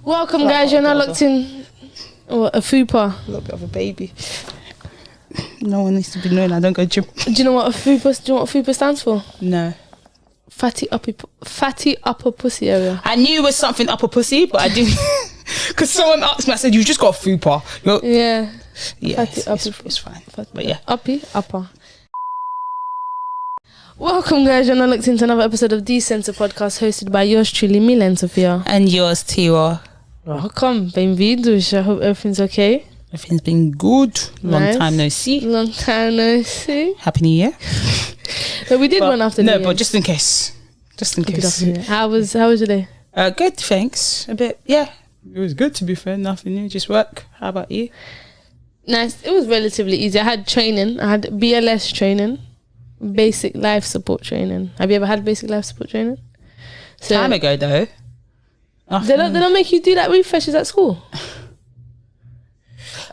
Welcome, guys. You're now locked in. What, a fupa? A little bit of a baby. No one needs to be knowing I don't go gym. Do you know what a fupa? Do you know what fupa stands for? No. Fatty upper pussy area. I knew it was something upper pussy, but I didn't. Because someone asked me, I said, "You've just got a fupa." Yeah. Yeah. Fatty It's fine. But yeah. Upper. Welcome, guys. You're now looked into another episode of TheCensoredPodcast, hosted by yours truly, Milene Sophia. And yours, Tiwa. Welcome, bem-vindos. I hope everything's okay. Everything's been good. Nice. Long time no see. Long time no see. Happy New Year. No, we did one after New Year. No, but just in case. How was your day? Good, thanks. A bit, yeah. It was good, to be fair. Nothing new, just work. How about you? Nice. It was relatively easy. I had training. I had BLS training. Basic life support training. Have you ever had basic life support training? So, time ago, though. They don't make you do that refreshes at school.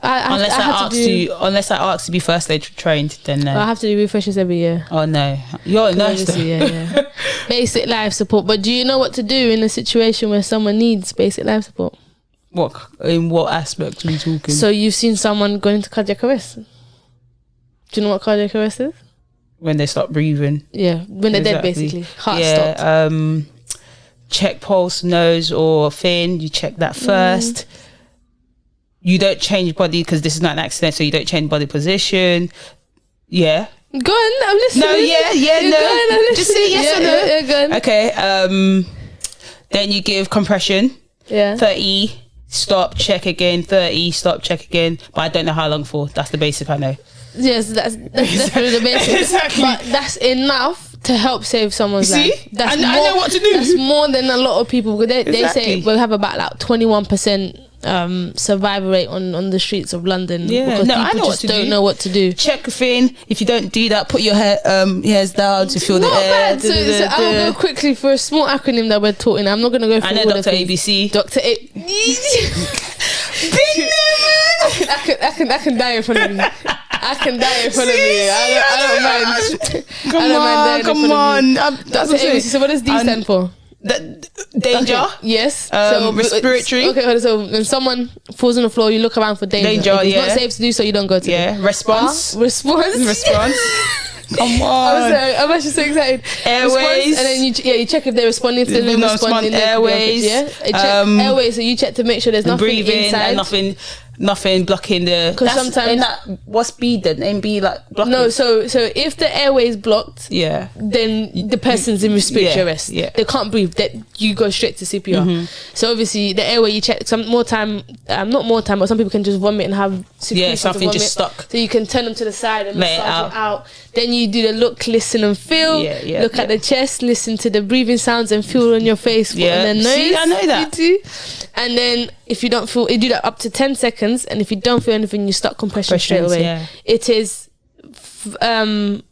Unless I ask to be first aid trained, then no. I have to do refreshes every year. Oh no, you're a nurse. Yeah. Basic life support. But do you know what to do in a situation where someone needs basic life support? In what aspect are we talking? So you've seen someone going into cardiac arrest. Do you know what cardiac arrest is? When they stop breathing. Yeah, when they're dead, basically. Heart stopped. Check pulse, nose or fin. You check that first. You don't change body because this is not an accident, so you don't change body position. Yeah. Go on, I'm listening. No, no. Just say yes or no. Yeah, go on. Okay. Then you give compression. Yeah. 30, stop, check again. 30, stop, check again. But I don't know how long for. That's the basic I know. Yes, that's definitely the basic. Exactly. But that's enough to help save someone's life. I know what to do. That's more than a lot of people. They say we have about like 21% survival rate on the streets of London. Yeah, because people just don't know what to do. Check a thing. If you don't do that, put your hairs down to feel the air. Not bad. So I'll go quickly for a small acronym that we're taught in. I'm not going to go through I know all Dr. ABC. Dr. A. I can die in front of you. I can die in front of you. I don't mind. Come on. That's ABC. So what does D stand for? Danger. Okay. Yes. Respiratory. Okay. So when someone falls on the floor, you look around for danger. If it's not safe to do so, you don't go to it. Response. Response. Come on. I'm actually so excited. Airways. Response, and then you check if they're responding to the responding. Airways. Airways. So you check to make sure there's nothing breathing inside. And nothing blocking the. Because sometimes what's B then? Ain't B like blocking? No. So if the airway is blocked, then the person's in respiratory arrest. Yeah. They can't breathe. You go straight to CPR. So obviously the airway you check not more time, but some people can just vomit and have something just stuck. So you can turn them to the side and massage it out. Then you do the look, listen and feel. Look at the chest, listen to the breathing sounds and feel on your face. Yeah. And then nose. See, I know that. You do. And then if you don't feel, you do that up to 10 seconds. And if you don't feel anything, you start compression straight away. Yeah. It is 30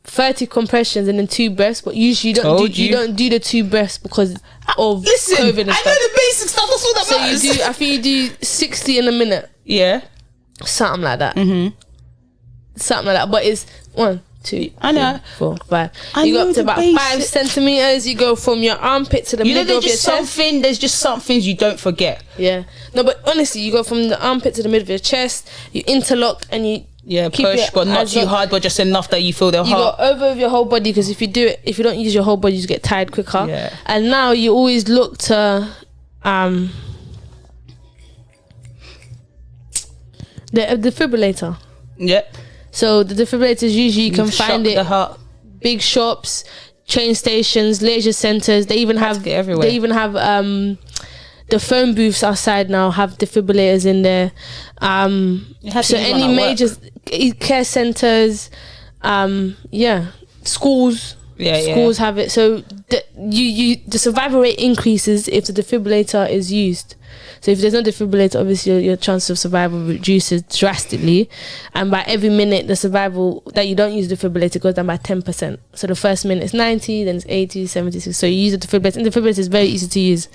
compressions and then 2 breaths, but usually you don't do the 2 breaths because of COVID and stuff. I know the basic stuff. That's all that matters. I think you do 60 in a minute. Yeah. Something like that. Something like that. But it's 1, 2, I know. 3, 4, 5. You go up to about 5 centimeters. You go from your armpit to the middle of your chest. There's just some things you don't forget. Yeah. No, but honestly, you go from the armpit to the middle of your chest. You interlock and you keep push, but not too hard, but just enough that you feel the heart. You go over with your whole body because if you don't use your whole body, you just get tired quicker. Yeah. And now you always look to the defibrillator. Yep. So the defibrillators usually you can find it the heart. Big shops, train stations, leisure centers. They even have everywhere. They even have the phone booths outside now have defibrillators in there. So any major care centers, schools. Schools have it. So the survival rate increases if the defibrillator is used. So if there's no defibrillator, obviously your chance of survival reduces drastically. And by every minute, the survival that you don't use the defibrillator goes down by 10%. So the first minute is 90, then it's 80, 76. So you use the defibrillator, and the defibrillator is very easy to use.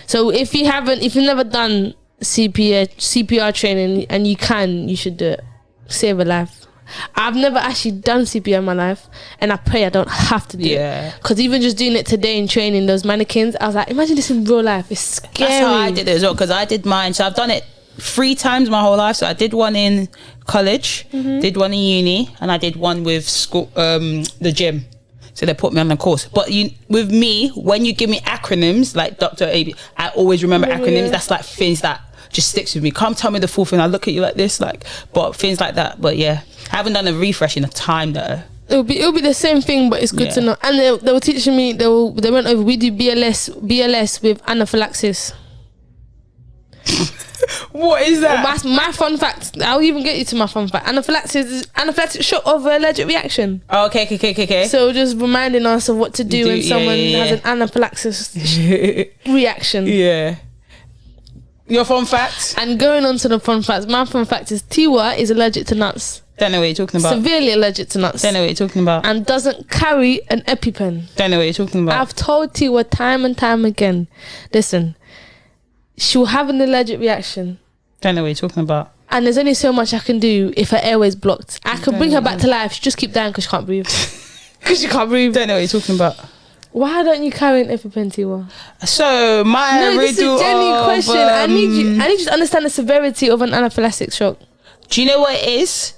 So if you've never done CPR training and you should do it. Save a life. I've never actually done CPR in my life, and I pray I don't have to do it. Because even just doing it today in training those mannequins, I was like, imagine this in real life. It's scary. That's how I did it as well, because I did mine. So I've done it 3 times my whole life. So I did one in college, did one in uni, and I did one with school, the gym. So they put me on the course. But with me, when you give me acronyms like Dr. AB, I always remember acronyms. That's like things that just sticks with me. Come tell me the full thing. I look at you like this, like, but things like that. But yeah, I haven't done a refresh in a time though. It'll be the same thing, but it's good to know. And they were teaching me. They went over. We do BLS with anaphylaxis. What is that? Well, my fun fact. I'll even get you to my fun fact. Anaphylaxis is anaphylactic shock of allergic reaction. Oh, okay. So just reminding us of what to do when someone has an anaphylaxis reaction. Yeah. Your fun fact? And going on to the fun facts, my fun fact is Tiwa is allergic to nuts. Don't know what you're talking about. Severely allergic to nuts. Don't know what you're talking about. And doesn't carry an EpiPen. Don't know what you're talking about. I've told Tiwa time and time again, listen, she'll have an allergic reaction. Don't know what you're talking about. And there's only so much I can do if her airway's blocked. I can bring her back to life. She just keep dying because she can't breathe. Because she can't breathe. Don't know what you're talking about. Why don't you carry an EpiPen, Tiwa? So my riddle this is a genuine question. I need you to understand the severity of an anaphylactic shock. Do you know what it is?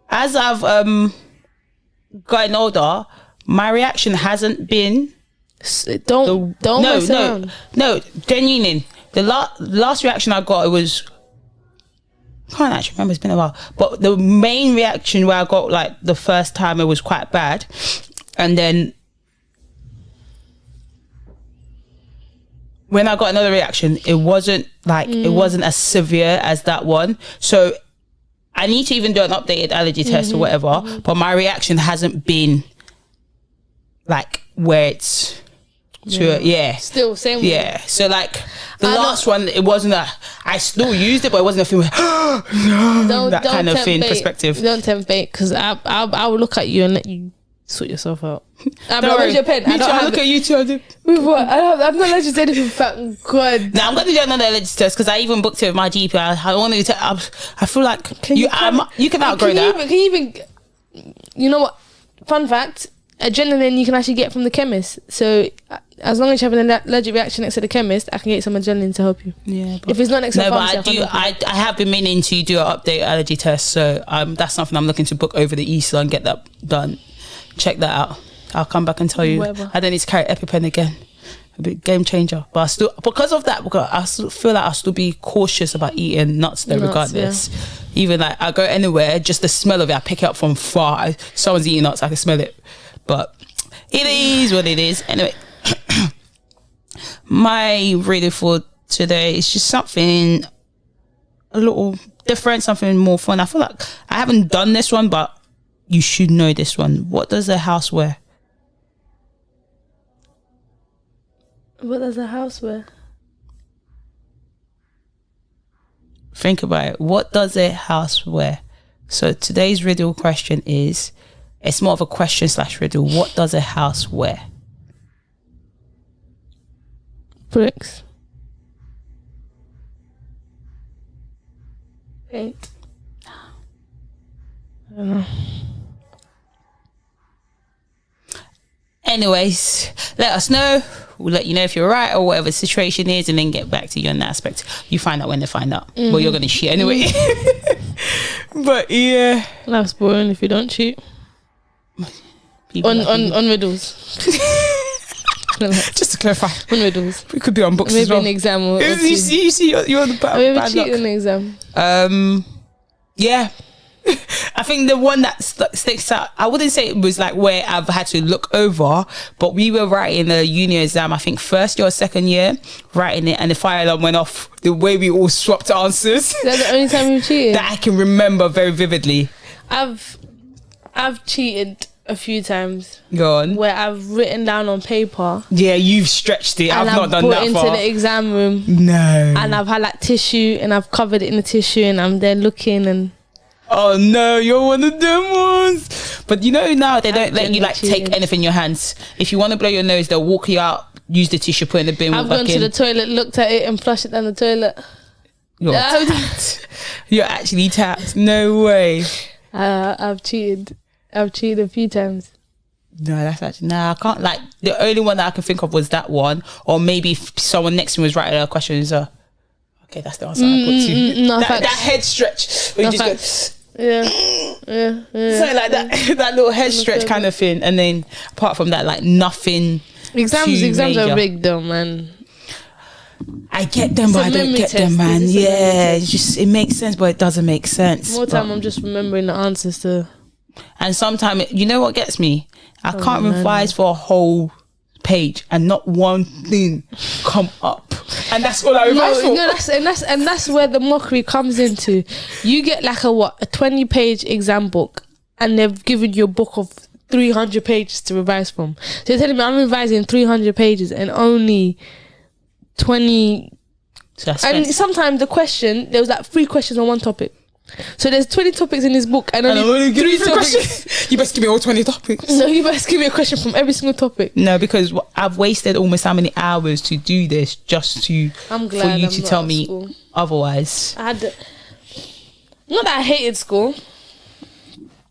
As I've gotten older, my reaction hasn't been. Don't mess around. No, genuine. The last reaction I got, it was. I can't actually remember. It's been a while. But the main reaction where I got like the first time, it was quite bad, and then when I got another reaction, it wasn't as severe as that one. So I need to even do an updated allergy test or whatever. But my reaction hasn't been like where it's still same way. Yeah. So like the last one, it wasn't I still used it, but it wasn't a thing with that kind of thing perspective. Don't tempt fate, because I will look at you and let you sort yourself out. Don't worry. Where's your pen? I look at you too. With what? I'm not allergic to anything. Thank God. Now I'm going to do another allergy test, because I even booked it with my GP. I want to. I feel like you can outgrow that. You know what? Fun fact: adrenaline you can actually get from the chemist. So as long as you have an allergic reaction next to the chemist, I can get some adrenaline to help you. Yeah. If it's not next to the pharmacy, I have been meaning to do an update allergy test. So that's something I'm looking to book over the Easter and get that done. Check that out. I'll come back and tell you. Whatever. I don't need to carry EpiPen again. A bit game changer. But I still, because of that, I still feel like I'll still be cautious about eating nuts though, regardless. Yeah. Even like I go anywhere, just the smell of it, I pick it up from far. Someone's eating nuts, I can smell it. But it is what it is. Anyway, my reading for today is just something a little different, something more fun. I feel like I haven't done this one, but you should know this one. What does a house wear? What does a house wear? Think about it. What does a house wear? So today's riddle question is, it's more of a question / riddle. What does a house wear? Bricks. Paint. I don't know. Anyways, let us know. We'll let you know if you're right or whatever the situation is, and then get back to you on that aspect. You find out when they find out. Well, you're gonna cheat anyway. But yeah, that's boring if you don't cheat. On riddles. Just to clarify, on riddles. We could be on books maybe as well. An exam. Or you see, you're on the bad maybe luck. cheat on the exam. Yeah. I think the one that sticks out, I wouldn't say it was like where I've had to look over, but we were writing a uni exam, I think first year or second year, writing it, and the fire alarm went off the way we all swapped answers. That's the only time you've cheated? That I can remember very vividly. I've cheated a few times. Go on. Where I've written down on paper. Yeah, you've stretched it. I've not done that far. And I've brought it into the exam room. No. And I've had like tissue, and I've covered it in the tissue, and I'm there looking and... Oh no, you're one of them ones. But you know now they don't let you like take anything in your hands. If you want to blow your nose, they'll walk you out, use the tissue, put it in the bin. I've gone to the toilet, looked at it, and flushed it down the toilet. You're actually tapped. No way. I've cheated a few times. No, that's actually I can't. Like the only one that I can think of was that one, or maybe if someone next to me was writing a question. Is okay, that's the answer I put to no, that head stretch. Where you just go, yeah. So like that little head stretch kind of thing, and then apart from that, like nothing. Exams are rigged though, man. I get them, but I don't get them, man. Yeah, it's just it makes sense, but it doesn't make sense. More time, I'm just remembering the answers to. And sometimes, you know what gets me? I can't revise for a whole page and not one thing come up, and that's all I revise for. No, that's where the mockery comes into. You get like a 20-page exam book, and they've given you a book of 300 pages to revise from. So you're telling me I'm revising 300 pages and only 20. And sometimes the question, there was like 3 questions on one topic. So there's 20 topics in this book and only 3 topics. You best give me all 20 topics. No, you best give me a question from every single topic. No, because I've wasted almost how many hours to do this just to I'm glad for you I'm to not tell at me school. otherwise. Not that I hated school.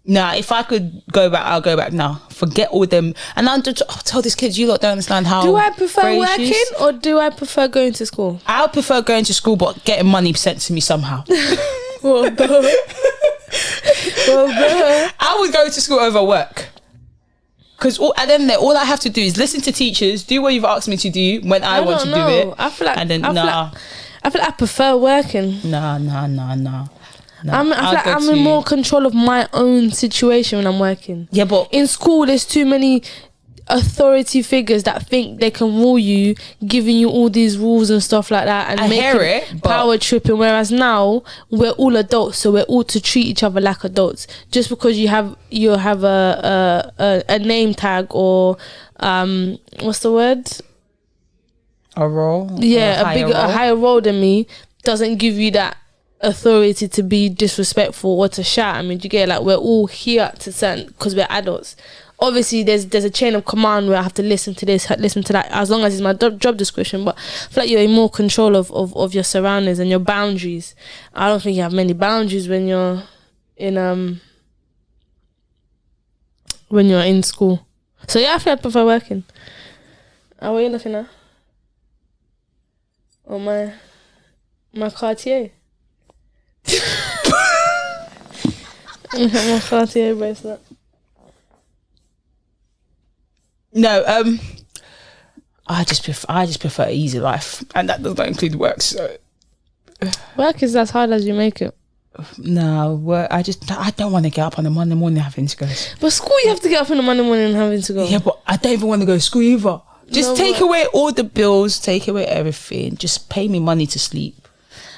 Nah, if I could go back, I'll go back now. Forget all them. And I'll tell these kids, you lot don't understand how. Do I prefer working or do I prefer going to school? I prefer going to school, but getting money sent to me somehow. Well, I would go to school over work. Because at the end of the day, all I have to do is listen to teachers, do what you've asked me to do when I want to do it. I feel like and then I feel like I prefer working. Nah. I feel like I'm in more control of my own situation when I'm working. Yeah, but in school, there's too many authority figures that think they can rule you, giving you all these rules and stuff like that, and making power tripping. Whereas now we're all adults, so we're all to treat each other like adults. Just because you have a name tag or what's the word? A role. Yeah, a higher role than me doesn't give you that authority to be disrespectful or to shout. I mean, you get like we're all here to certain because we're adults. Obviously, there's a chain of command where I have to listen to this, listen to that, as long as it's my job description. But I feel like you're in more control of your surroundings and your boundaries. I don't think you have many boundaries when you're in school. So yeah, I feel I prefer working. What are you looking at? Oh, my Cartier. My Cartier bracelet. No, I just prefer easy life, and that does not include work. So work is as hard as you make it. No, work. I don't want to get up on the Monday morning having to go. But school, you have to get up on the Monday morning and having to go. Yeah, but I don't even want to go to school either. Just take away all the bills, take away everything. Just pay me money to sleep.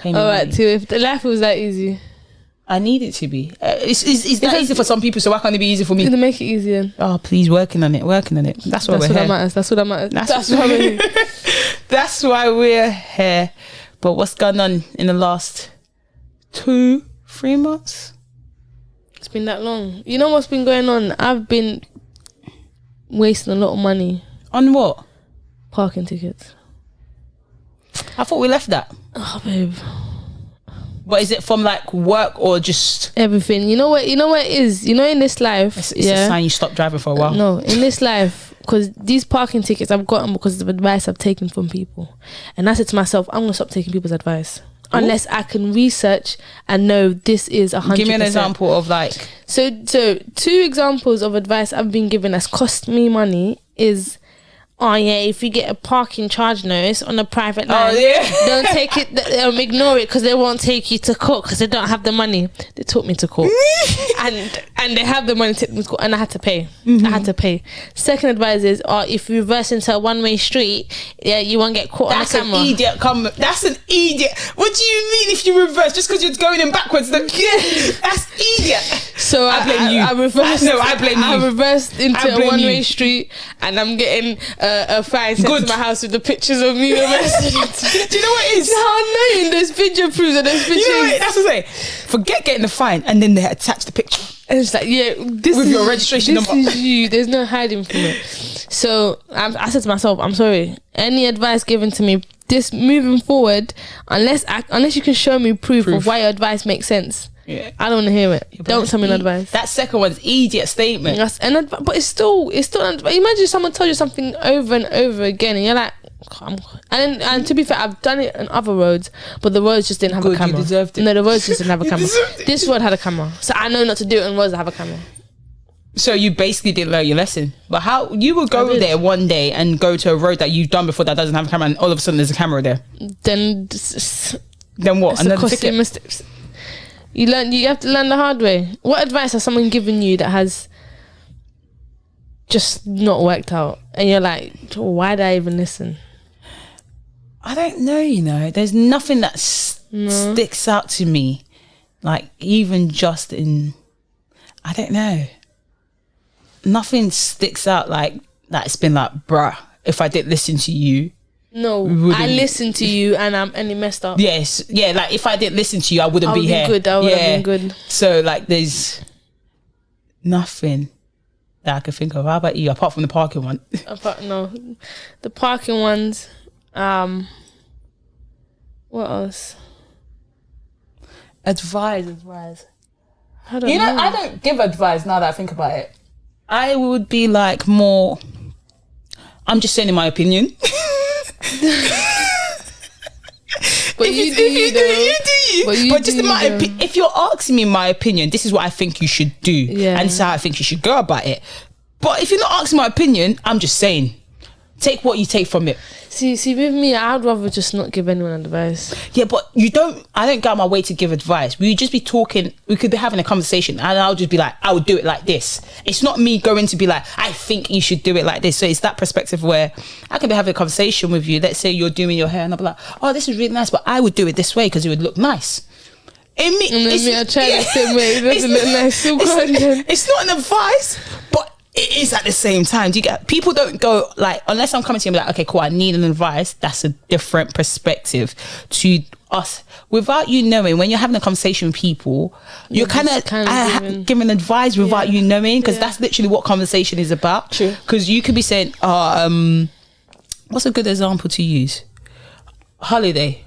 Alright, too. If the life was that easy, I need it to be. It's that easy for some people, so why can't it be easy for me? To make it easier. Oh, please, working on it. That's why we're here. That's what that matters. That's why we're here. That's why we're here. But what's gone on in the last 2-3 months? It's been that long. You know what's been going on? I've been wasting a lot of money. On what? Parking tickets. I thought we left that. Oh, babe. But is it from like work or just everything? You know what it is? You know, in this life, it's a sign you stop driving for a while. No, in this life, because these parking tickets I've gotten because of advice I've taken from people, and I said to myself, I'm gonna stop taking people's advice. Ooh. Unless I can research and know this is 100%. Give me an example of like. So 2 examples of advice I've been given that's cost me money is. Oh yeah, if you get a parking charge notice on a private line, don't take it, ignore it because they won't take you to court because they don't have the money. They took me to court and they have the money to take me to court and I had to pay. I had to pay. Second advice is, if you reverse into a one-way street, you won't get caught on the camera. That's an idiot. What do you mean if you reverse just because you're going in backwards? That's idiot. So I blame you. I blame you. I reversed into a one-way street and I'm getting a fine sent to my house with the pictures of me arrested. Do you know what it is? How annoying. There's picture proofs and there's pictures. You know what, that's what I'm saying. Forget getting the fine and then they attach the picture. And it's like, this with your registration number. This is you. There's no hiding from it. So I said to myself, I'm sorry. Any advice given to me, this moving forward, unless you can show me proof of why your advice makes sense. Yeah. I don't want to hear it. Yeah, Don't tell me no advice. That second one's idiot statement. But it's still. Imagine someone tells you something over and over again, and you're like, and to be fair, I've done it on other roads, but the roads just didn't have a camera. You deserved it. No, the roads just didn't have a camera. This road had a camera, so I know not to do it on roads that have a camera. So you basically didn't learn your lesson. But how you would go there one day and go to a road that you've done before that doesn't have a camera, and all of a sudden there's a camera there? Then what? Another ticket? Mistakes. You have to learn the hard way. What advice has someone given you that has just not worked out, and you're like, why did I even listen? I don't know. There's nothing that sticks out to me, like even just in, I don't know. Nothing sticks out like that. It's been like, bruh, if I didn't listen to you. No, I listened to you and it messed up. Yes, yeah. Like if I didn't listen to you, I wouldn't be here. I would have been good. So like, there's nothing that I could think of. How about you? Apart from the parking one. The parking ones. What else? Advise. I don't know. I don't give advice now that I think about it. I would be like more, I'm just saying in my opinion. But you do. But just in my opinion, if you're asking me my opinion, this is what I think you should do. Yeah. And this is how I think you should go about it. But if you're not asking my opinion, I'm just saying, take what you take from it. See, with me, I'd rather just not give anyone advice. Yeah, but I don't go out my way to give advice. We would just be talking, we could be having a conversation and I'll just be like, I would do it like this. It's not me going to be like, I think you should do it like this. So it's that perspective where I could be having a conversation with you. Let's say you're doing your hair and I'll be like, oh, this is really nice, but I would do it this way because it would look nice. I try the same way. It doesn't look nice. It's not an advice, but it is at the same time. Do you get? People don't go like, unless I'm coming to you and be like, okay, cool, I need an advice. That's a different perspective to us. Without you knowing, when you're having a conversation with people, you're kind of giving advice without you knowing, because that's literally what conversation is about. True. Because you could be saying, what's a good example to use? Holiday.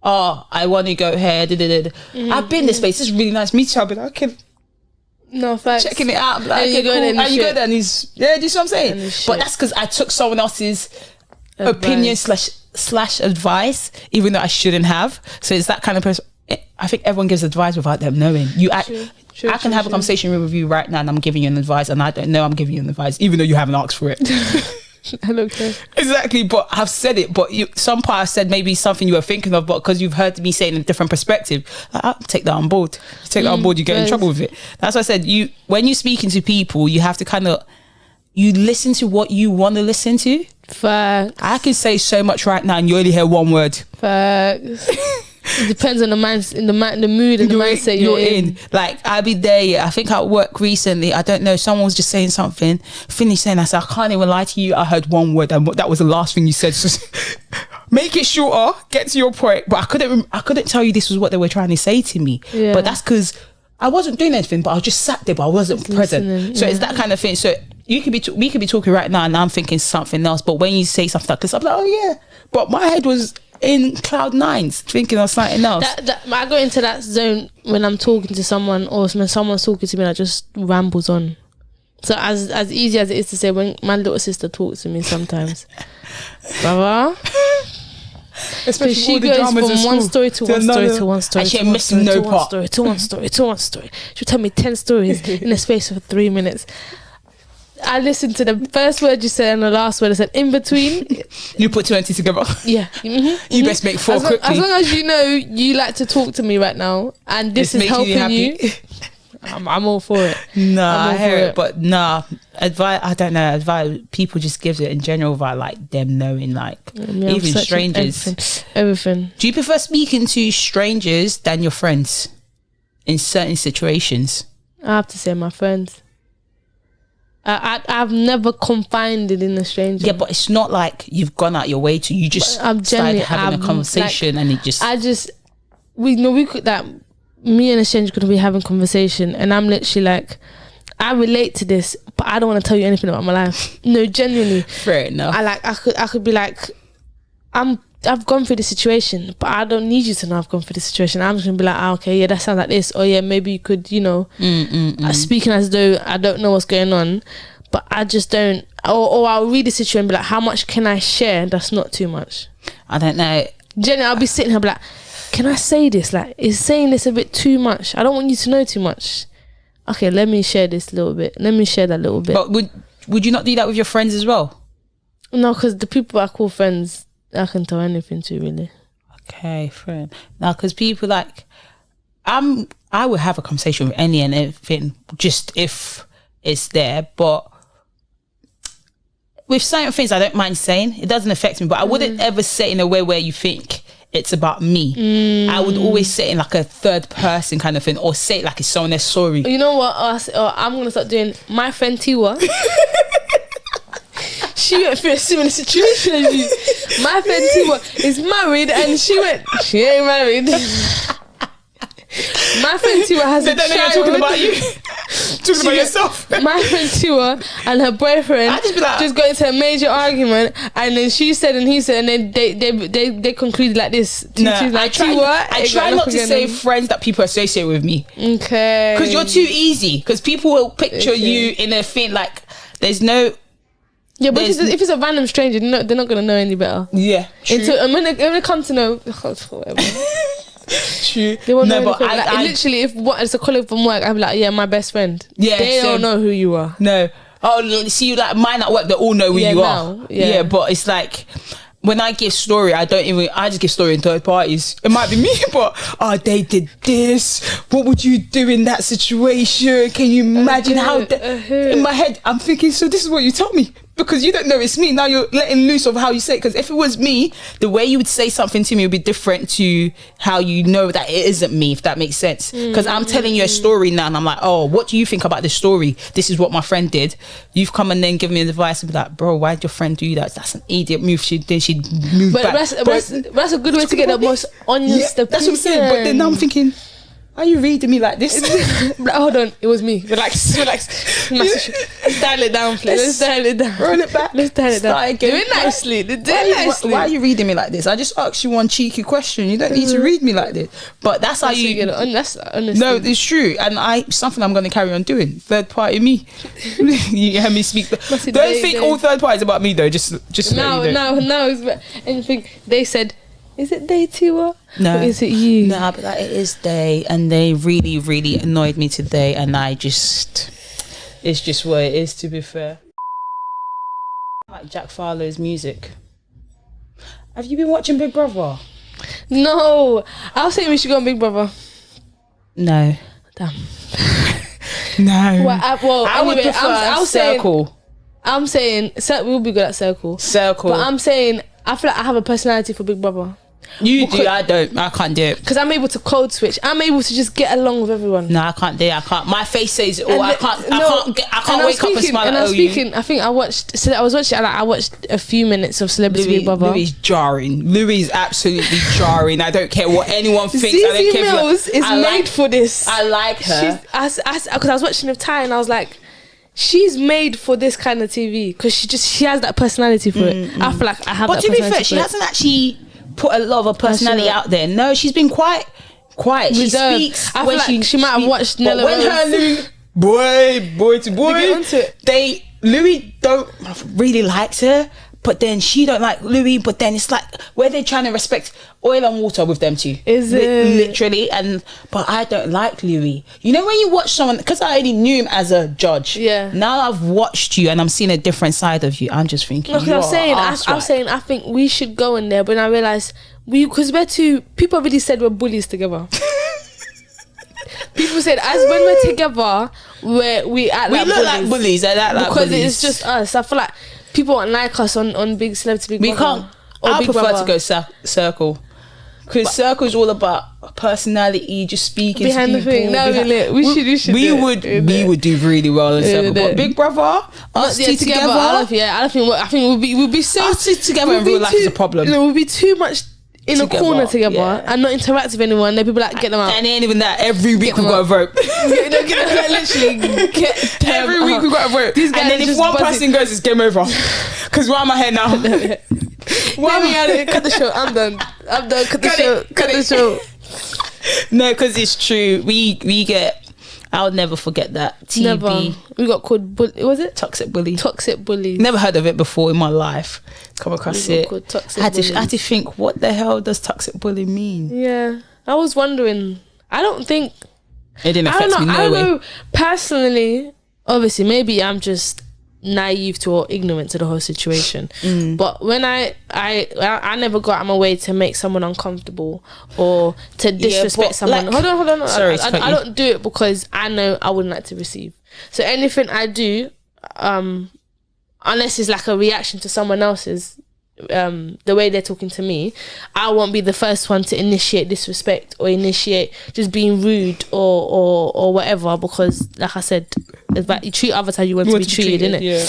Oh, I want to go here. I've been this place. This is really nice. Me too. I'll be like, okay. No, facts. Checking it out. Like, and you go there and you go there and he's, do you see what I'm saying? But that's because I took someone else's opinion slash advice, even though I shouldn't have. So it's that kind of person. I think everyone gives advice without them knowing. I can have a conversation with you right now and I'm giving you an advice and I don't know I'm giving you an advice, even though you haven't asked for it. Okay. Exactly, but I've said it, but some part I've said maybe something you were thinking of, but because you've heard me say it in a different perspective, I'll take that on board. You take that on board, you get in trouble with it. That's why I said, when you're speaking to people, you have to kind of, you listen to what you want to listen to. Facts. I can say so much right now and you only hear one word. Facts. It depends on the mood and the mindset you're in. Like, I'll be there. I think at work recently, I don't know, someone was just saying something, finished saying, I said, I can't even lie to you, I heard one word and that was the last thing you said. So make it shorter, get to your point. But I couldn't tell you this was what they were trying to say to me. Yeah. But that's because I wasn't doing anything, but I just sat there, but I wasn't present. So it's that kind of thing. So we could be talking right now and I'm thinking something else, but when you say something like this, I'm like, oh yeah, but my head was in cloud nines thinking of something else. I go into that zone when I'm talking to someone or when someone's talking to me, I just rambles on. So as easy as it is to say, when my little sister talks to me sometimes, brother, especially she goes from one story to one story to one story, and she ain't missing no part, to one story. She'll tell me 10 stories in the space of 3 minutes. I listened to the first word you said and the last word I said in between. You put 20 together. Yeah. You best make 4 quickly. As long as you know you like to talk to me right now and this is helping you, I'm all for it. Nah, I hear it. But nah, advice, I don't know, advice, people just give it in general about like them knowing, like even strangers. Everything. Do you prefer speaking to strangers than your friends in certain situations? I have to say my friends. I've never confided in a stranger. Yeah, but it's not like you've gone out your way to. You just started having a conversation, like, and it just. We could that. Me and a stranger could be having a conversation, and I'm literally like, I relate to this, but I don't want to tell you anything about my life. No, genuinely. Fair enough. I could be like, I'm I've gone through the situation, but I don't need you to know I've gone through the situation. I'm just gonna be like, okay, yeah, that sounds like this, or yeah, maybe you could, speaking as though I don't know what's going on, but I just don't. Or I'll read the situation and be like, how much can I share? That's not too much. I don't know. Jenny, I'll be sitting here be like, can I say this? Like, is saying this a bit too much? I don't want you to know too much. Okay, let me share this a little bit. Let me share that little bit. But would you not do that with your friends as well? No, because the people I call friends, I can tell anything to, really. Okay, friend. Now, because people like, I would have a conversation with any and everything, just if it's there. But with certain things, I don't mind saying. It doesn't affect me, but I wouldn't ever say it in a way where you think it's about me. I would always say it in like a third person kind of thing, or say it like it's someone else's story. You know what? I'm going to start doing my friend Tiwa. She went through a similar situation as you. My friend Tiwa is married and she ain't married. My friend Tiwa has a child. You're talking about you. Talking about yourself. My friend Tiwa and her boyfriend just got into a major argument, and then she said and he said, and then they concluded like this. No, she's like, I try not to say friends that people associate with me. Okay. Because you're too easy. Because people will picture you in a thing like there's no. Yeah, but if it's a random stranger, they're not gonna know any better. Yeah, true. And when they come to know, whatever. True. They won't know but like, literally, if it's a colleague from work, I'm like, yeah, my best friend. Yeah, they don't know who you are. No. Oh, see, you like mine at work. They all know who you are. Yeah, but it's like when I give story, I just give story in third parties. It might be me, but they did this. What would you do in that situation? Can you imagine how? In my head, I'm thinking. So this is what you tell me. Because you don't know it's me. Now you're letting loose of how you say it. Because if it was me, the way you would say something to me would be different to how you know that it isn't me, if that makes sense. Because I'm telling you a story now and I'm like, oh, what do you think about this story? This is what my friend did. You've come and then given me advice and be like, bro, why'd your friend do that? That's an idiot move. She'd move back. That's a good way to get the most honest opinion. That's what I'm saying. But then now I'm thinking, why are you reading me like this? Hold on, it was me. Relax. Let's dial it down, please. Let's dial it down. Roll it back. Let's dial it down. Start again. Do it nicely. Why are you reading me like this? I just asked you one cheeky question. You don't need to read me like this. But that's how you get it. That's honestly. No, it's true. And something I'm going to carry on doing. Third party me. You hear me speak. Don't think all third parties about me though. Just now. And you think they said, is it they Tiwa? No. Or is it you? No, but it is they, and they really, really annoyed me today, and it's just what it is, to be fair. I like Jack Farlow's music. Have you been watching Big Brother? No. I was saying we should go on Big Brother. No. Damn. No. I would prefer Circle. I'm saying we'll be good at Circle. But I'm saying I feel like I have a personality for Big Brother. You do, I don't. I can't do it. Because I'm able to code switch. I'm able to just get along with everyone. No, I can't do it. I can't. My face says, I can't wake up and smile at you. I think I watched a few minutes of Celebrity Big Brother. Louis is jarring. Louis is absolutely jarring. I don't care what anyone thinks. I don't care. Mills is made for this. I like her. Because I was watching with Ty and I was like, she's made for this kind of TV because she has that personality for it. I feel like I have that personality. But to be fair, she hasn't actually put a lot of her personality out there. No, she's been quiet. She speaks. I feel like she might have watched Nella. But when her Louis, boy to boy, Louis don't really likes her. But then she don't like Louis. But then it's like where they're trying to respect oil and water with them two. Is it literally? But I don't like Louis. You know when you watch someone, because I already knew him as a judge. Yeah. Now I've watched you and I'm seeing a different side of you. I'm just thinking. I'm saying I think we should go in there, but I realised because people really said we're bullies together. People said as when we're together, we act like bullies. Like bullies. Because it's just us. I feel like people won't like us on Big Celebrity Big Brother. We can't. I prefer to go Circle. Because Circle is all about personality, just speaking behind to people. The thing. No, we would do really well in Circle. But Big Brother, us two together. I think we'll be so us two together in real life is a problem. We'll be too much in a corner together and not interact with anyone. Then people get them out. And it ain't even that. Every week we've got to vote. Every week we've got to vote. And then if one person goes, it's game over. Because why am I here now? Cut the show. I'm done. Cut the show. No, because it's true. We get. I'll never forget that. TB. Never. We got called was it toxic bully? Toxic bully. Never heard of it before in my life. Come across it. I had to think, what the hell does toxic bully mean? Yeah, I was wondering. I don't think it didn't affect me. I don't know. Personally, obviously, maybe I'm just naive to or ignorant to the whole situation. But when I never go out of my way to make someone uncomfortable or to disrespect someone. Like, hold on. Sorry, I don't do it because I know I wouldn't like to receive. So anything I do, unless it's like a reaction to someone else's, the way they're talking to me, I won't be the first one to initiate disrespect or initiate just being rude or whatever, because like I said, it's like you treat others how you want to be treated, innit? Yeah.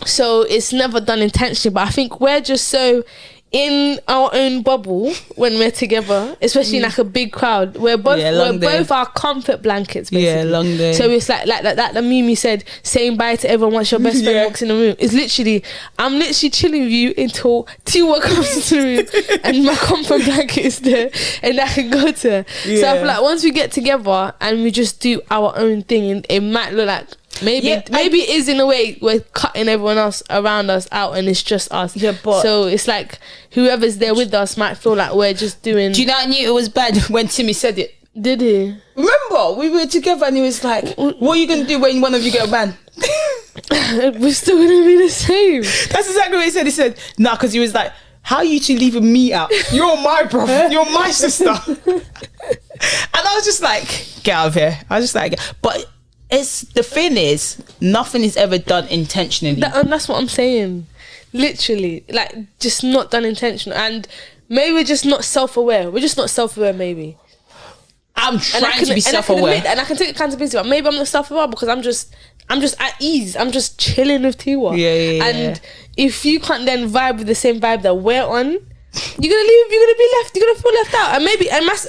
So it's never done intentionally, but I think we're just so in our own bubble when we're together, especially in like a big crowd. We're both our comfort blankets, basically. Yeah, long day. So it's like the Mimi said, saying bye to everyone once your best friend walks in the room. It's literally, I'm literally chilling with you until Tiwa comes into the room and my comfort blanket is there and I can go to her. Yeah. So I feel like once we get together and we just do our own thing, and it might look like maybe it is, in a way we're cutting everyone else around us out and it's just us. Yeah, but so it's like whoever's there with us might feel like we're just doing. Do you know, I knew it was bad when Timmy said it. Did he? Remember, we were together and he was like, what are you going to do when one of you get a man? We're still going to be the same. That's exactly what he said. He said, nah, because he was like, how are you two leaving me out? You're my brother. You're my sister. And I was just like, get out of here. I was just like, but it's, the thing is, nothing is ever done intentionally. And that's what I'm saying. Literally, like, just not done intentional. And maybe we're just not self-aware. We're just not self-aware, maybe. I'm trying to be self-aware. And I can take accountability, but maybe I'm not self-aware because I'm just at ease. I'm just chilling with Tiwa. Yeah. And if you can't then vibe with the same vibe that we're on, you're gonna leave. You're gonna be left. You're gonna feel left out. And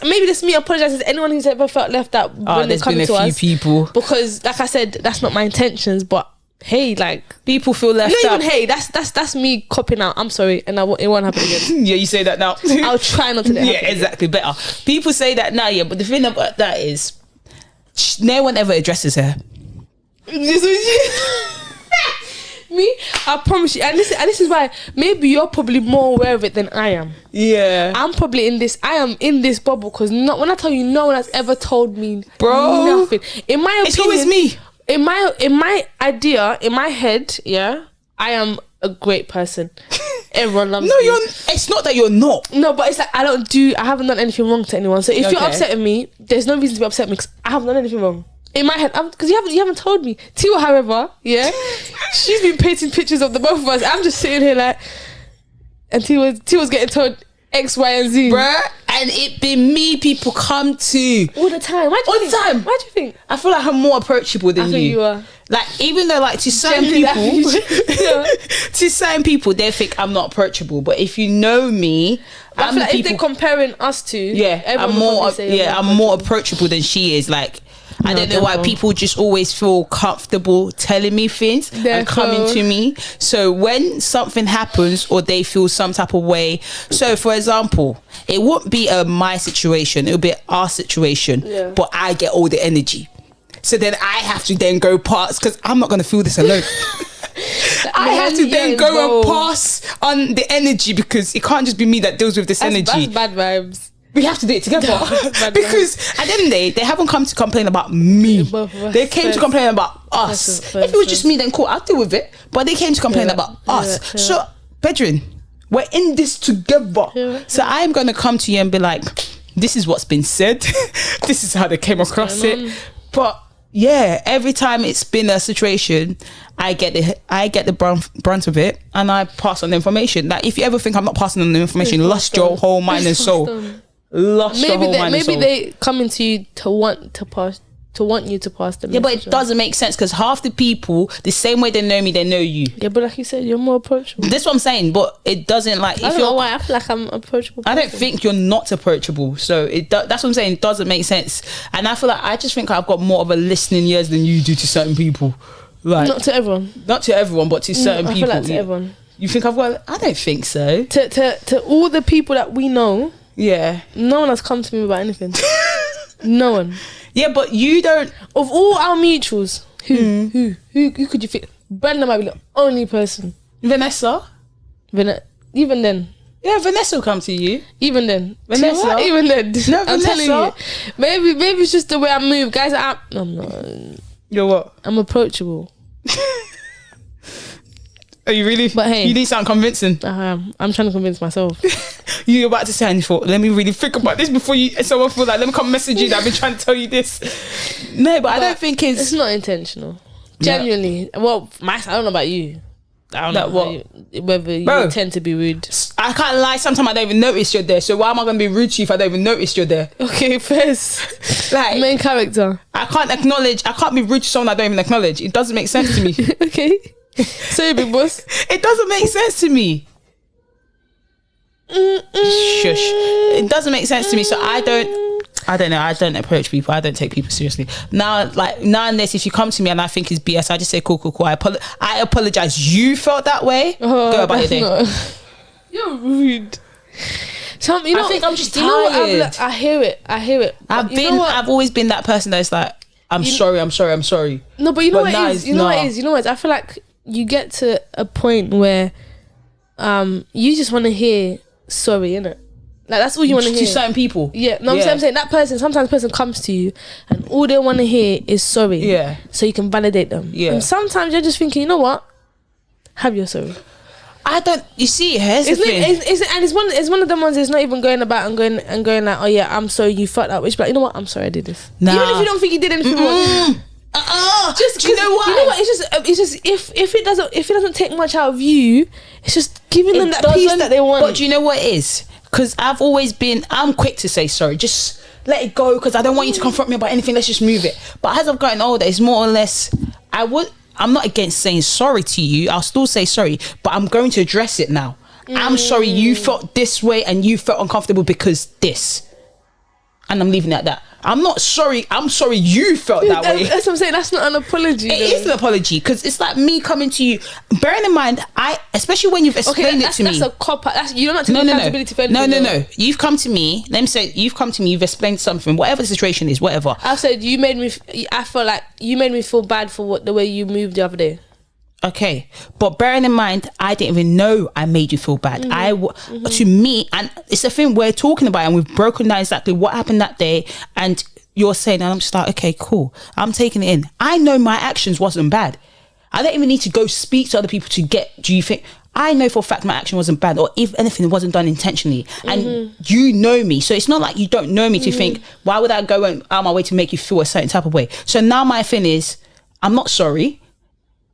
maybe that's me apologizing to anyone who's ever felt left out when they're coming to us. There's been a few people, because, like I said, that's not my intentions. But hey, like, people feel left out. Not even hey. That's me copping out. I'm sorry, and it won't happen again. Yeah, you say that now. I'll try not to. Yeah, exactly. Better. People say that now. Yeah, but the thing about that is, no one ever addresses her. Me, I promise you, and this is why maybe you're probably more aware of it than I am. Yeah, I am in this bubble because when I tell you, no one has ever told me, bro, nothing. In my opinion, it's always me. In my idea, in my head, yeah, I am a great person. Everyone loves me. It's not that you're not. No, but it's like I haven't done anything wrong to anyone. So if you're upset with me, there's no reason to be upset with me because I haven't done anything wrong. In my head, because you haven't told me. Tiwa, however, yeah, she's been painting pictures of the both of us. I'm just sitting here like, and Tiwa's getting told X, Y, and Z, bruh. And it be me people come to all the time. Why do you think? I feel like I'm more approachable than you. I think you are. Like, even though, like, to certain people, they think I'm not approachable. But if you know me, I feel like if they're comparing us to, I'm more approachable than she is. Like, I don't know why people just always feel comfortable telling me things and coming to me. So when something happens or they feel some type of way, so for example, it won't be my situation, it'll be our situation, but I get all the energy. So then I have to then go past, because I'm not going to feel this alone. I have to then go and pass on the energy, because it can't just be me that deals with this energy. That's bad vibes. We have to do it together. Because at the end of the day, they haven't come to complain about me. They came to complain about us. If it was just me, then cool, I'll deal with it. But they came to complain about us. So, Bedrin, we're in this together. So I'm going to come to you and be like, this is what's been said. This is how they came across it. But yeah, every time it's been a situation, I get the brunt of it, and I pass on the information. Like, if you ever think I'm not passing on the information, lost your whole mind and soul. Maybe they coming to you to want you to pass them. Yeah, but it doesn't make sense, because half the people, the same way they know me, they know you. Yeah, but like you said, you're more approachable. That's what I'm saying. But it doesn't, like, I don't know why I feel like I'm approachable. I don't think you're not approachable. So that's what I'm saying. It doesn't make sense. And I feel like I just think I've got more of a listening ears than you do to certain people. Like, not to everyone, but to certain people. I feel like to everyone. You think I've got? I don't think so. To all the people that we know, yeah, no one has come to me about anything. No one. Yeah, but you don't. Of all our mutuals, who could you think? Brenda might be the only person. Vanessa. Even then. Yeah, Vanessa will come to you. Even then. Vanessa. Tiwa, even then. No, I'm Vanessa. telling you. Maybe it's just the way I move. Guys, I'm not. You're what? I'm approachable. Are you really? But hey, you didn't sound convincing. I'm trying to convince myself. You're about to say, and you thought, let me really think about this before someone feel like, let me come message you that I've been trying to tell you this. No, but I don't think it's not intentional. Genuinely. No. Well, I don't know about you. I don't know whether you tend to be rude. I can't lie. Sometimes I don't even notice you're there. So why am I going to be rude to you if I don't even notice you're there? Okay, first. Like, main character. I can't be rude to someone I don't even acknowledge. It doesn't make sense to me. Okay. Sorry, big boss. It doesn't make sense to me. Shush. It doesn't make sense to me. So I don't know. I don't approach people. I don't take people seriously. Now and this, if you come to me and I think it's BS, I just say cool. I apologize. You felt that way. Go about your day. You're rude. I think I'm just tired. I hear it. I've always been that person that's like, I'm sorry. No, but you know what it is. I feel like you get to a point where you just want to hear sorry, innit? Like, that's all you want to hear. To certain people. Yeah. No, I'm saying that person, sometimes the person comes to you and all they want to hear is sorry. Yeah. So you can validate them. Yeah. And sometimes you're just thinking, you know what? Have your sorry. You see, here's the thing. It's one of them ones that's not even going about and going like, oh yeah, I'm sorry you fucked up. It's like, you know what? I'm sorry I did this. Nah. Even if you don't think you did anything wrong. Just, do you know what? You know what? It's just if it doesn't take much out of you, it's just giving them that peace that they want. But do you know what it is? Because I'm quick to say sorry. Just let it go, because I don't want you to confront me about anything. Let's just move it. But as I've gotten older, it's more or less, I'm not against saying sorry to you. I'll still say sorry, but I'm going to address it now. I'm sorry you felt this way and you felt uncomfortable because this. And I'm leaving it at that. I'm not sorry. I'm sorry you felt that way. That's what I'm saying. That's not an apology. It is an apology, because it's like me coming to you. Bearing in mind, especially when you've explained it to me. That's a cop-out. You don't have to take accountability for anything. No. You've come to me. Let me say, you've come to me. You've explained something. Whatever the situation is, whatever. I've said I felt like you made me feel bad for the way you moved the other day. Okay, but bearing in mind, I didn't even know I made you feel bad. To me, and it's a thing we're talking about, and we've broken down exactly what happened that day, and you're saying, and I'm just like, okay, cool, I'm taking it in. I know my actions wasn't bad. I don't even need to go speak to other people to get, do you think? I know for a fact my action wasn't bad, or if anything, it wasn't done intentionally. And you know me, so it's not like you don't know me to think, why would I go out my way to make you feel a certain type of way? So now my thing is, I'm not sorry.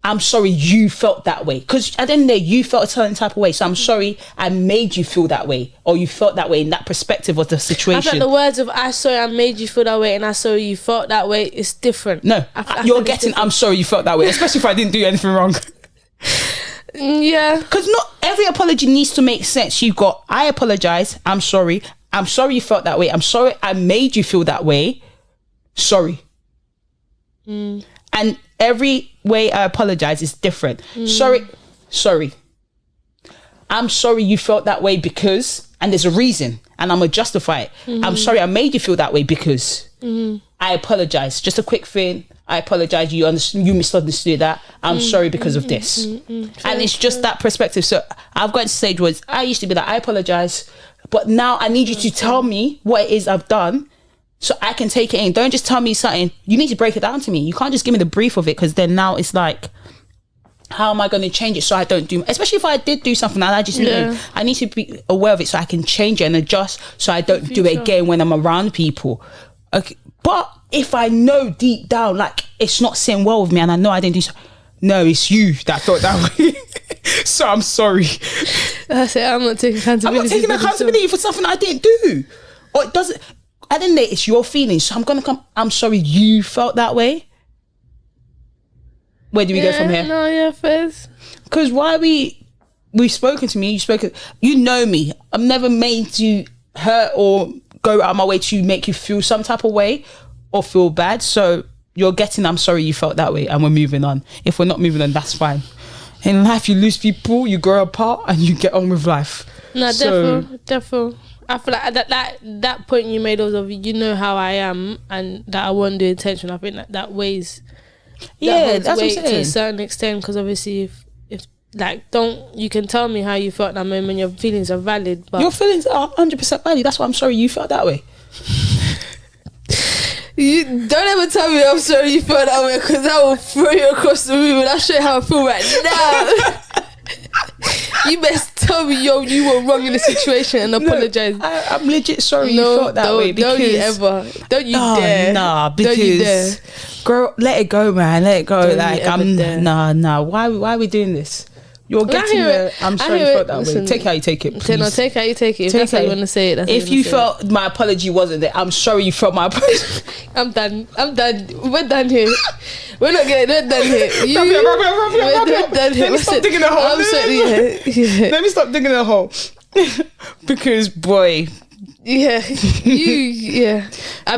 I'm sorry you felt that way. Because at the end of the day, you felt a certain type of way. So I'm sorry I made you feel that way. Or you felt that way in that perspective of the situation. I think the words of "I sorry I made you feel that way" and "I sorry you felt that way" is different. No, you're getting "I'm sorry you felt that way." Especially if I didn't do anything wrong. Yeah. Because not every apology needs to make sense. You've got, I apologize, I'm sorry you felt that way, I'm sorry I made you feel that way, sorry. And every way I apologize is different. Sorry. I'm sorry you felt that way because, and there's a reason, and I'm gonna justify it. I'm sorry I made you feel that way because I apologize. Just a quick thing. I apologize. You misunderstood that. I'm sorry because of this. And it's just that perspective. So I've got to stage where I used to be like, I apologize, but now I need you to tell me what it is I've done, so I can take it in. Don't just tell me something. You need to break it down to me. You can't just give me the brief of it, because then now it's like, how am I going to change it so I don't do, especially if I did do something and I just knew, I need to be aware of it so I can change it and adjust so I don't do it again when I'm around people. Okay. But if I know deep down, like, it's not sitting well with me and I know I didn't do so, no, it's you that thought that way. So I'm sorry. That's it. I'm not taking accountability. I'm not taking accountability for something I didn't do. Or it doesn't, at the end of the day, it's your feelings. So I'm going to come, I'm sorry you felt that way. Where do we go from here? No, yeah, first. Because we've spoken to me, you know me. I'm never made to hurt or go out of my way to make you feel some type of way or feel bad. So you're getting, I'm sorry you felt that way, and we're moving on. If we're not moving on, that's fine. In life, you lose people, you grow apart, and you get on with life. No, defo. I feel like that point you made of you know how I am and that I won't do intention. I think that weighs. That's what I'm weight saying. to a certain extent, because obviously if like you can tell me how you felt at that moment. Your feelings are valid, but your feelings are 100% valid. That's why I'm sorry you felt that way. You don't ever tell me I'm sorry you felt that way, because I will throw you across the room and I'll show you how I feel right now. You best tell me you were wrong in the situation and apologize. I'm legit sorry you felt that way. Because don't you dare. Nah, because girl, let it go, man. Let it go. Why are we doing this? You're getting I'm sorry you felt that way. Take it how you take it, please. No, take it how you take it. If that's how you want to say it, if you felt my apology wasn't there, I'm sorry you felt my apology. I'm done. We're done here. We're done here. We're done here. Let me stop digging a hole. Let me stop digging a hole. Because boy, have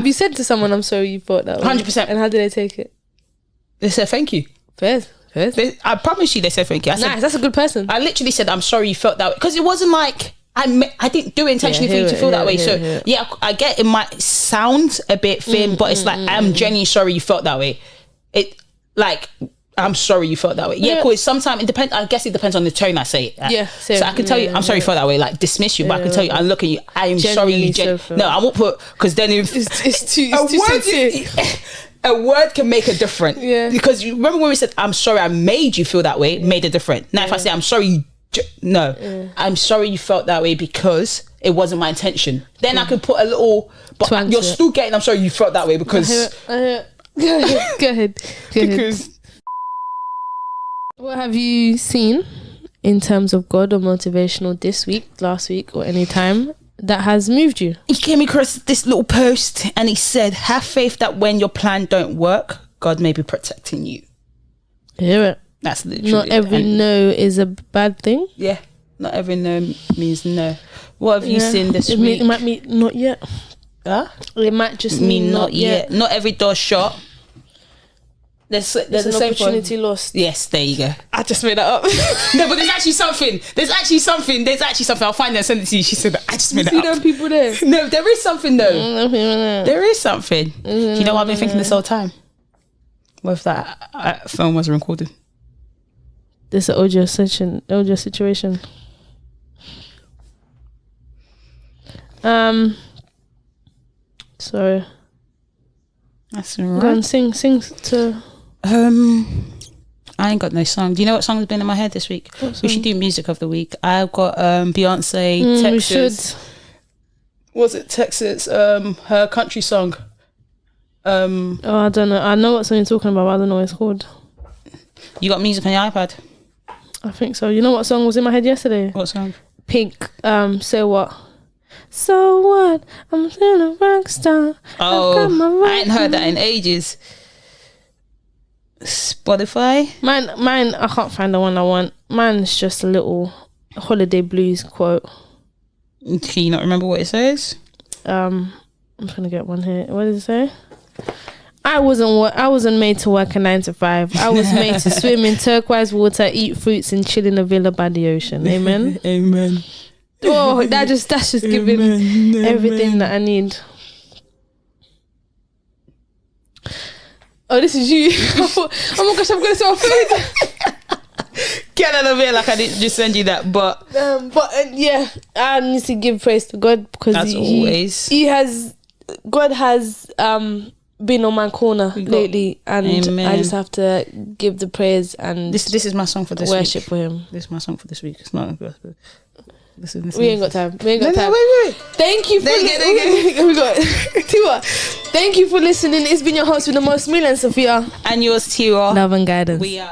you said to someone I'm sorry you felt that way? 100%. And how did they take it? They said thank you. Fair. I promise you they said thank you. I said, nice, that's a good person. I literally said I'm sorry you felt that way, because it wasn't like I didn't do it intentionally for you to feel that way. So I get it might sound a bit thin, but it's like I'm genuinely sorry you felt that way. It like I'm sorry you felt that way. Yeah, cool. Sometimes it depends. I guess it depends on the tone I say it. So I can tell you I'm sorry you felt that way. Like dismiss you, but I can tell you I look at you. I am sorry you. No, I won't put, because then if it's too sincere. A word can make a difference. Yeah. Because you remember when we said, I'm sorry I made you feel that way, made a difference. Now, if I say, I'm sorry, I'm sorry you felt that way because it wasn't my intention. Then I can put a little, but you're still getting, I'm sorry you felt that way because. Go ahead. Because. What have you seen in terms of God or motivational this week, last week, or any time that has moved you? He came across this little post and he said, have faith that when your plan don't work, God may be protecting you. Hear it. That's literally not every no is a bad thing. Yeah, not every no means no. What have you seen this week? It might mean not yet. It might just mean not yet. Not every door shut. There's an opportunity lost. Yes, there you go. I just made that up. No, but there's actually something. I'll find it and send it to you. She said, I just made that up. You see people there? No, there is something though. There is something. You know what I've been thinking this whole time? What if that phone was recorded? This is an audio situation. Sorry. That's all right. Go and sing to. I ain't got no song. Do you know what song has been in my head this week? We should do music of the week. I've got Beyonce, Texas. We should. Was it Texas? Her country song. I don't know. I know what song you're talking about, but I don't know what it's called. You got music on your iPad? I think so. You know what song was in my head yesterday? What song? Pink. So what? So what? I'm still a rock star. Oh, I ain't heard that in ages. Spotify? Mine, I can't find the one I want. Mine's just a little holiday blues quote. Can you not remember what it says? I'm trying to get one here. What does it say? I wasn't made to work a 9 to 5. I was made to swim in turquoise water, eat fruits, and chill in a villa by the ocean. Amen. Amen. Oh, that's just giving everything that I need. Oh, this is you. Oh my gosh, I'm going to say my food. Get out of here, like I didn't just send you that, but yeah, I need to give praise to God because God has been on my corner lately, and Amen. I just have to give the praise and this is my song for this worship week. For him. This is my song for this week. It's not a gospel. Listen. We ain't got time. Wait. Thank you for Tiwa. Thank you for listening. It's been your host with the most, Milene Sophia. And yours, Tiwa. Love and guidance. We are.